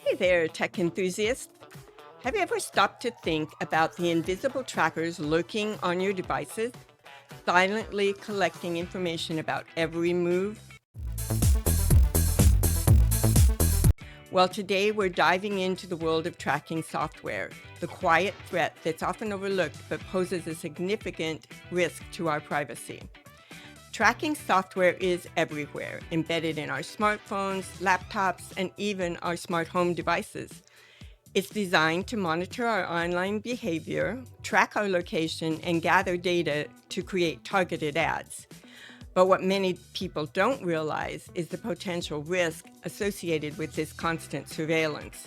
Hey there, tech enthusiasts. Have you ever stopped to think about the invisible trackers lurking on your devices, silently collecting information about every move? Well, today we're diving into the world of tracking software, the quiet threat that's often overlooked but poses a significant risk to our privacy. Tracking software is everywhere, embedded in our smartphones, laptops, and even our smart home devices. It's designed to monitor our online behavior, track our location, and gather data to create targeted ads. But what many people don't realize is the potential risk associated with this constant surveillance.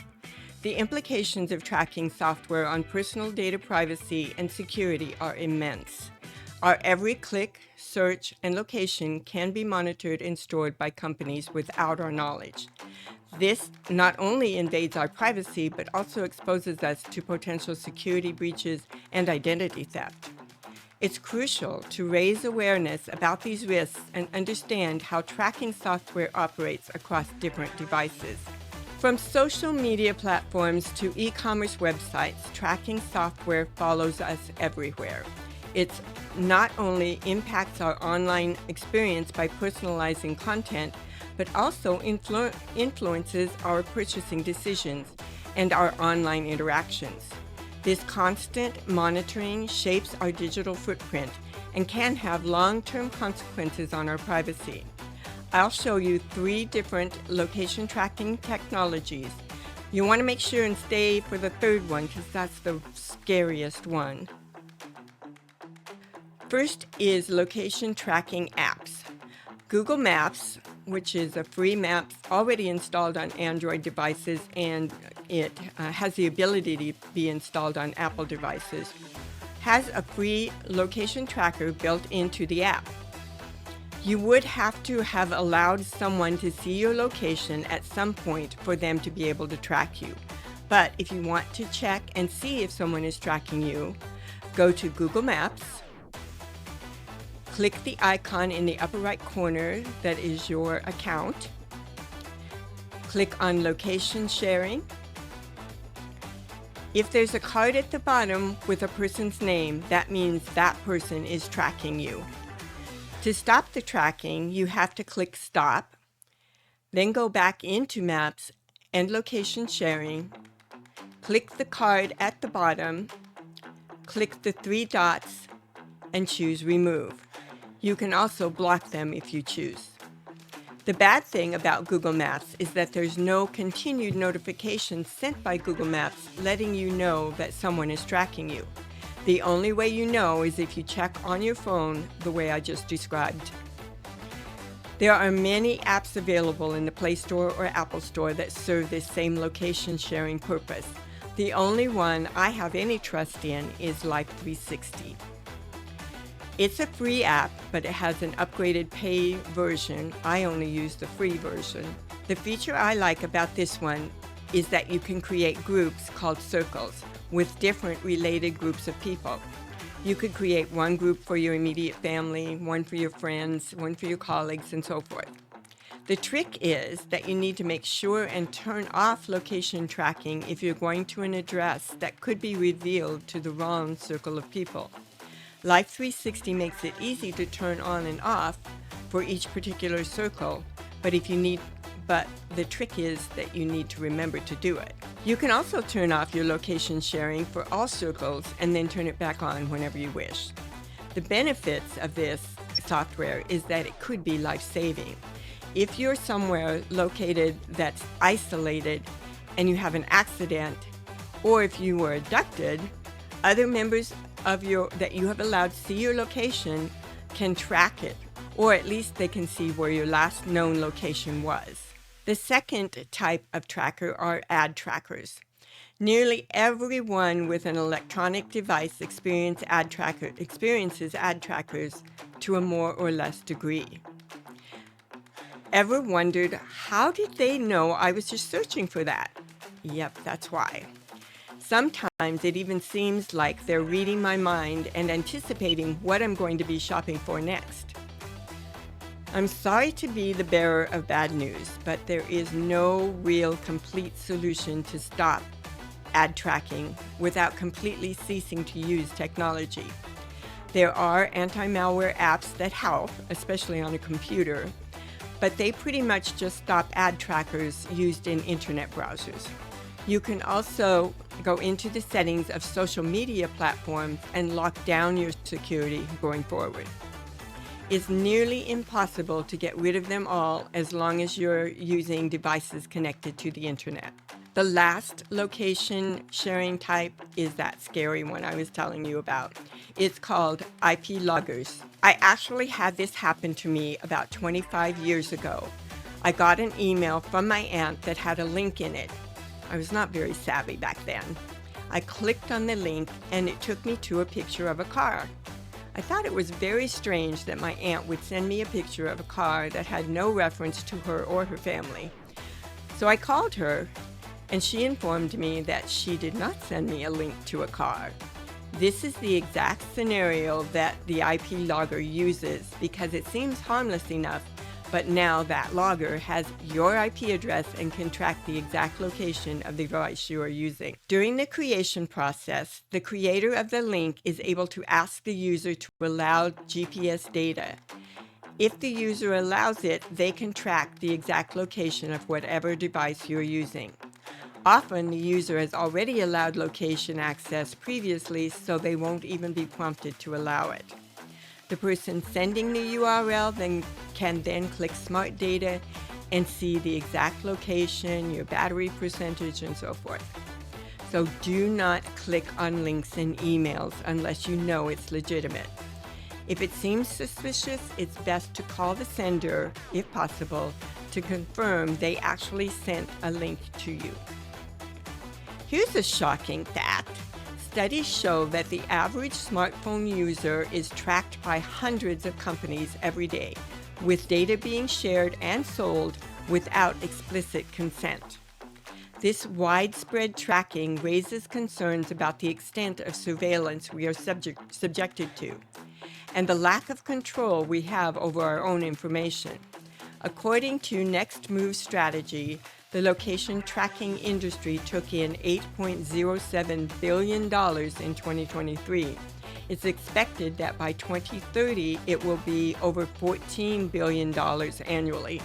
The implications of tracking software on personal data privacy and security are immense. Our every click, search, and location can be monitored and stored by companies without our knowledge. This not only invades our privacy, but also exposes us to potential security breaches and identity theft. It's crucial to raise awareness about these risks and understand how tracking software operates across different devices. From social media platforms to e-commerce websites, tracking software follows us everywhere. It not only impacts our online experience by personalizing content, but also influences our purchasing decisions and our online interactions. This constant monitoring shapes our digital footprint and can have long-term consequences on our privacy. I'll show you 3 different location tracking technologies. You want to make sure and stay for the third one because that's the scariest one. First is location tracking apps. Google Maps, which is a free map already installed on Android devices, and it has the ability to be installed on Apple devices, has a free location tracker built into the app. You would have to have allowed someone to see your location at some point for them to be able to track you. But if you want to check and see if someone is tracking you, go to Google Maps. Click the icon in the upper right corner that is your account. Click on Location Sharing. If there's a card at the bottom with a person's name, that means that person is tracking you. To stop the tracking, you have to click Stop, then go back into Maps and Location Sharing. Click the card at the bottom, click the 3 dots, and choose Remove. You can also block them if you choose. The bad thing about Google Maps is that there's no continued notification sent by Google Maps letting you know that someone is tracking you. The only way you know is if you check on your phone the way I just described. There are many apps available in the Play Store or Apple Store that serve this same location sharing purpose. The only one I have any trust in is Life360. It's a free app, but it has an upgraded pay version. I only use the free version. The feature I like about this one is that you can create groups called circles with different related groups of people. You could create one group for your immediate family, one for your friends, one for your colleagues, and so forth. The trick is that you need to make sure and turn off location tracking if you're going to an address that could be revealed to the wrong circle of people. Life360 makes it easy to turn on and off for each particular circle, but the trick is that you need to remember to do it. You can also turn off your location sharing for all circles and then turn it back on whenever you wish. The benefits of this software is that it could be life-saving. If you're somewhere located that's isolated and you have an accident, or if you were abducted, other members that you have allowed to see your location can track it, or at least they can see where your last known location was. The second type of tracker are ad trackers. Nearly everyone with an electronic device experiences ad trackers to a more or less degree. Ever wondered, how did they know I was just searching for that? Yep, that's why. Sometimes it even seems like they're reading my mind and anticipating what I'm going to be shopping for next. I'm sorry to be the bearer of bad news, but there is no real complete solution to stop ad tracking without completely ceasing to use technology. There are anti-malware apps that help, especially on a computer, but they pretty much just stop ad trackers used in internet browsers. You can also go into the settings of social media platforms and lock down your security going forward. It's nearly impossible to get rid of them all as long as you're using devices connected to the internet. The last location sharing type is that scary one I was telling you about. It's called IP loggers. I actually had this happen to me about 25 years ago. I got an email from my aunt that had a link in it. I was not very savvy back then. I clicked on the link and it took me to a picture of a car. I thought it was very strange that my aunt would send me a picture of a car that had no reference to her or her family. So I called her, and she informed me that she did not send me a link to a car. This is the exact scenario that the IP logger uses because it seems harmless enough, but now that logger has your IP address and can track the exact location of the device you are using. During the creation process, the creator of the link is able to ask the user to allow GPS data. If the user allows it, they can track the exact location of whatever device you're using. Often, the user has already allowed location access previously, so they won't even be prompted to allow it. The person sending the URL can click Smart Data and see the exact location, your battery percentage, and so forth. So do not click on links in emails unless you know it's legitimate. If it seems suspicious, it's best to call the sender, if possible, to confirm they actually sent a link to you. Here's a shocking fact. Studies show that the average smartphone user is tracked by hundreds of companies every day, with data being shared and sold without explicit consent. This widespread tracking raises concerns about the extent of surveillance we are subjected to, and the lack of control we have over our own information. According to Next Move Strategy, the location tracking industry took in $8.07 billion in 2023. It's expected that by 2030, it will be over $14 billion annually.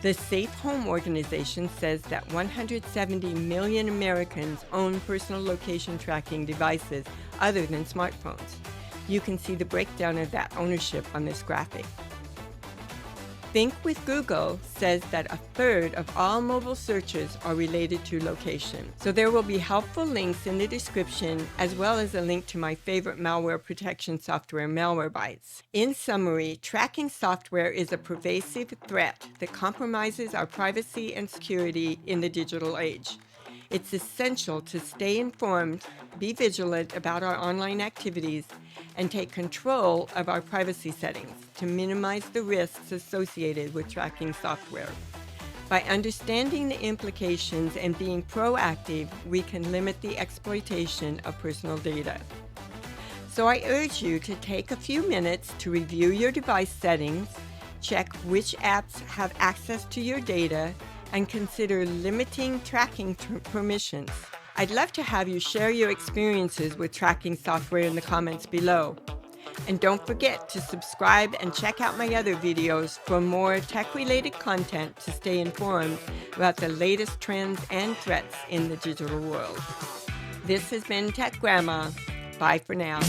The Safe Home Organization says that 170 million Americans own personal location tracking devices other than smartphones. You can see the breakdown of that ownership on this graphic. Think with Google says that 1/3 of all mobile searches are related to location. So there will be helpful links in the description, as well as a link to my favorite malware protection software, Malwarebytes. In summary, tracking software is a pervasive threat that compromises our privacy and security in the digital age. It's essential to stay informed, be vigilant about our online activities, and take control of our privacy settings to minimize the risks associated with tracking software. By understanding the implications and being proactive, we can limit the exploitation of personal data. So I urge you to take a few minutes to review your device settings, check which apps have access to your data, and consider limiting tracking permissions. I'd love to have you share your experiences with tracking software in the comments below. And don't forget to subscribe and check out my other videos for more tech-related content to stay informed about the latest trends and threats in the digital world. This has been Tech Grandma. Bye for now.